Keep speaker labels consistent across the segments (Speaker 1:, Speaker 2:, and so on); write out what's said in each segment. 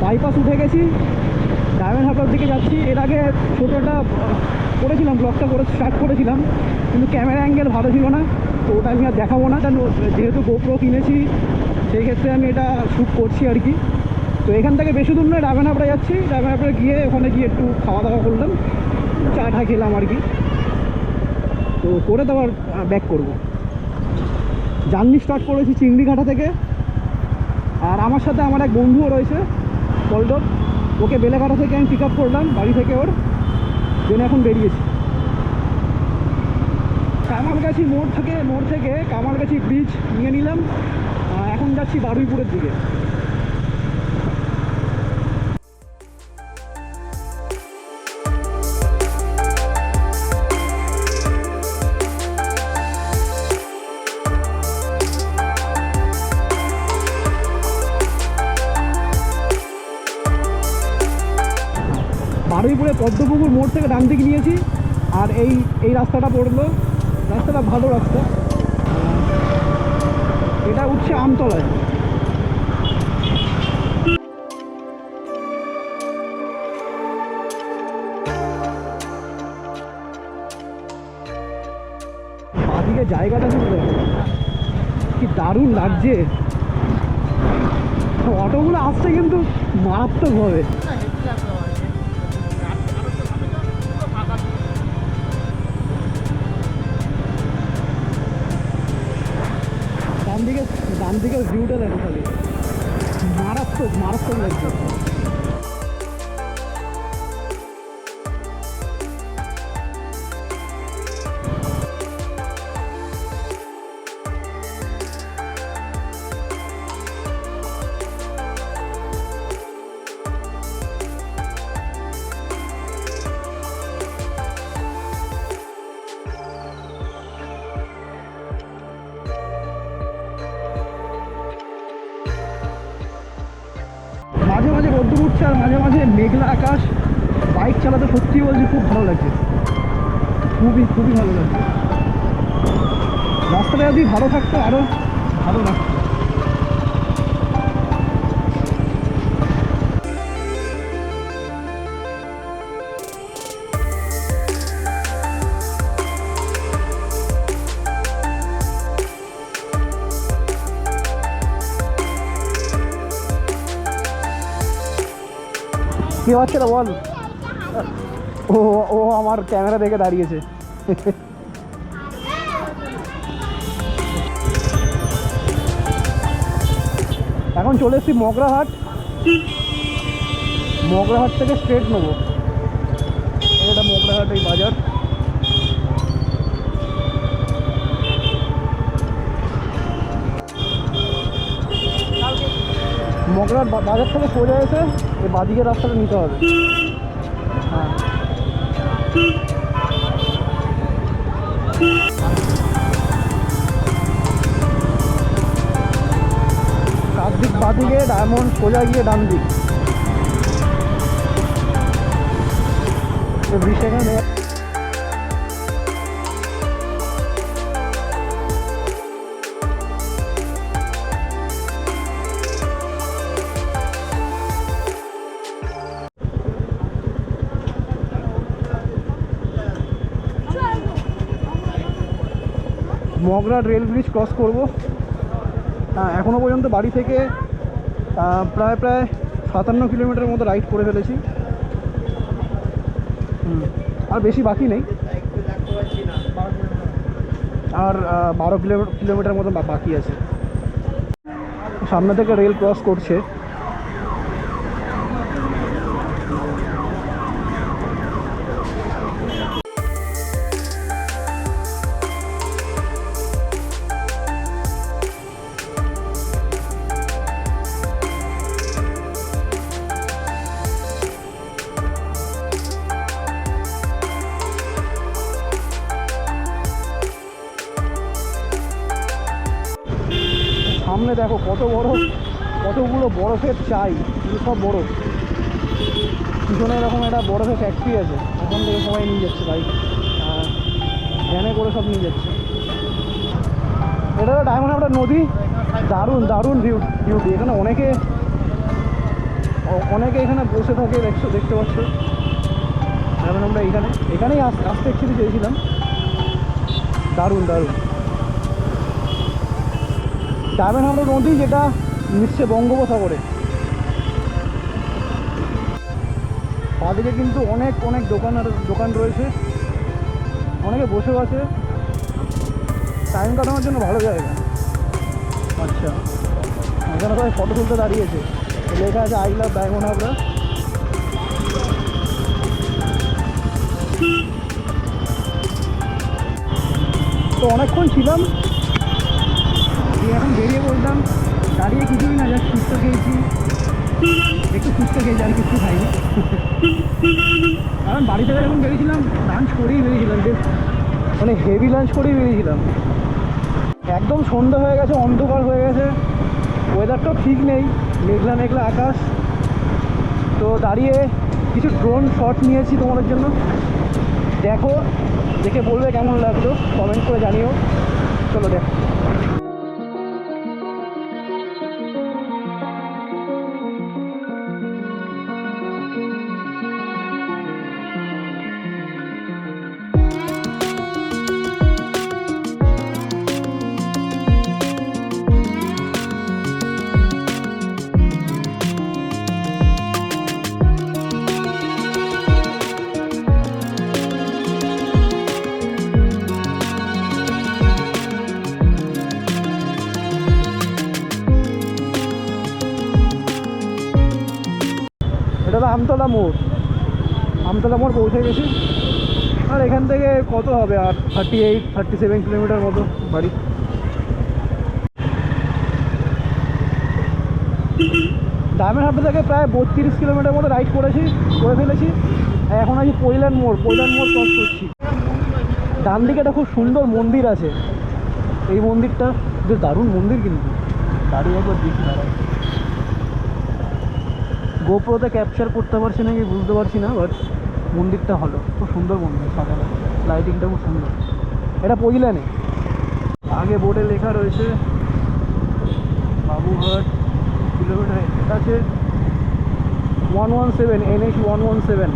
Speaker 1: Bypass উঠে গেছি, diamond Harbour দিকে যাচ্ছি। এর আগে ছোটো একটা করেছিলাম, ব্লগটা করে স্টার্ট করেছিলাম, কিন্তু ক্যামেরা অ্যাঙ্গেল ভালো ছিল না, তো ওটা আমি আর দেখাবো না। যেহেতু গোপ্রো কিনেছি সেই ক্ষেত্রে আমি এটা শ্যুট করছি আর কি। তো এখান থেকে বেশি দূর নয়, ডায়মন্ড হারবারে যাচ্ছি। ডায়মন্ড হারবারে গিয়ে ওখানে গিয়ে একটু খাওয়া দাওয়া করলাম, চা টা খেলাম আর কি। তো করে তো আবার ব্যাক করবো। জার্নি স্টার্ট করেছি চিংড়িঘাটা থেকে। আর আমার সাথে আমার এক বন্ধুও রয়েছে পল্টন, ওকে বেলেঘাটা থেকে আমি পিক আপ করলাম বাড়ি থেকে ওর, দেন এখন বেরিয়েছি। কামারগাছি মোড় থেকে কামারগাছি ব্রিজ নিয়ে নিলাম, এখন যাচ্ছি বারুইপুরের দিকে। বারুইপুরে পদ্মপুকুর মোড় থেকে ডান দিকে নিয়েছি, আর এই রাস্তাটা পড়লো, রাস্তাটা ভালো রাস্তা। এটা উঠছে আমতলায়। বাদিকে জায়গাটা শুনলে কি দারুণ লাগছে। অটোগুলো আসছে কিন্তু মারাত্মকভাবে। ডান দিকে ভিউটা দেখো খালি, মারাত্মক লাগছে। মাঝে মাঝে রোদ্দুর উঠছে আর মাঝে মাঝে মেঘলা আকাশ। বাইক চালাতে সত্যি বলছি খুব ভালো লাগছে, খুবই ভালো লাগছে। রাস্তাটা যদি ভালো থাকতো আরও ভালো লাগতো। কি হচ্ছে না বল? ও ও আমার ক্যামেরা দেখে দাঁড়িয়েছে। এখন চলে এসেছি মগরাহাট থেকে স্ট্রেট নেবো। এটা মগরাহাট এই বাজার। মগরাহাট বাজার থেকে সোজা এসে এই বাদিকের রাস্তাটা নিতে হবে। হ্যাঁ, চারদিক বাদিকে, ডায়মন্ড সোজা গিয়ে ডান দিক। সেখানে মগরাহাট রেল ব্রিজ ক্রস করব। এখনও পর্যন্ত বাড়ি থেকে প্রায় 57 কিলোমিটার মতো রাইড করে ফেলেছি। আর বেশি বাকি নেই, আর 12 কিলোমিটার মতো বাকি আছে। সামনে থেকে রেল ক্রস করছে। সামনে দেখো কতগুলো বরফের চাই, সব বরফ। পিছনে এরকম একটা বরফের ফ্যাক্টরি আছে, ওখান থেকে সবাই নিয়ে যাচ্ছে বাইক, ভ্যানে করে সব নিয়ে যাচ্ছে। এটা ডায়মন্ড হারবার নদী, দারুণ ভিউটি। এখানে অনেকে এখানে বসে থাকে, দেখতে পাচ্ছ। যেমন আমরা এখানেই আসতে অ্যাকচুয়ালি চেয়েছিলাম। দারুণ দারুণ। ডায়মন্ড হারবার নদী, যেটা মিশছে বঙ্গোপসাগরে। বাদিকে কিন্তু অনেক অনেক দোকান রয়েছে, অনেকে বসেও আছে। টাইম কাটানোর জন্য ভালো জায়গা। আচ্ছা, এখানে সবাই ফটো তুলতে দাঁড়িয়েছে, লেখা আছে আই লাভ ডায়মন্ড হারবার। তো অনেকক্ষণ ছিলাম, এখন বেরিয়ে বলতাম। দাঁড়িয়ে কিছুই না, জাস্ট সুস্থ খেয়েছি, একটু সুস্থ খেয়েছি, আর কিছু খাইনি। কারণ বাড়ি থেকে যখন বেরিয়েছিলাম লাঞ্চ করেই বেরিয়েছিলাম, যে মানে হেভি লাঞ্চ করেই বেরিয়েছিলাম। একদম সন্ধ্যা হয়ে গেছে, অন্ধকার হয়ে গেছে, ওয়েদারটাও ঠিক নেই, মেঘলা মেঘলা আকাশ। তো দাঁড়িয়ে কিছু ড্রোন শট নিয়েছি তোমাদের জন্য, দেখো, দেখে বলবে কেমন লাগলো, কমেন্ট করে জানিও। চলো দেখ। এটা তো আমতলা মোড় পৌঁছে গেছি। আর এখান থেকে কত হবে, আর 37 কিলোমিটার মতো বাড়ি। ডায়মন্ড হারবার থেকে প্রায় 32 কিলোমিটার মতো রাইড করে ফেলেছি। এখন আছি পৈলান মোড় ক্রস করছি। ডান দিকে একটা খুব সুন্দর মন্দির আছে, এই মন্দিরটা বেশ দারুণ মন্দির, কিন্তু দাঁড়িয়ে একবার দেখি। গোপ্রোতে ক্যাপচার করতে পারছি নাকি বুঝতে পারছি না, বাট মন্দিরটা হলো খুব সুন্দর মন্দির, সাজানো, লাইটিংটা খুব সুন্দর। এটা পৈলানে, আগে বোর্ডে লেখা রয়েছে বাবুঘাট কিলোমিটার। এটা আছে 117, NH 117।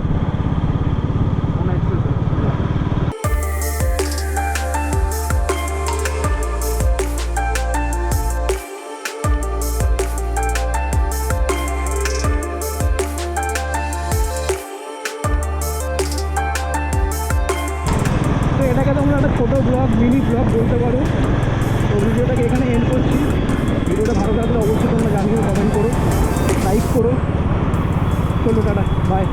Speaker 1: এটাকে তোমরা একটা ছোটো মিনি ব্লগ বলতে পারো। তো ভিডিওটাকে এখানে এন্ড করছি। ভিডিওটা ভালো লাগলে অবশ্যই তোমরা জানিও, কমেন্ট করো, লাইক করো। চলো টাটা, বাই।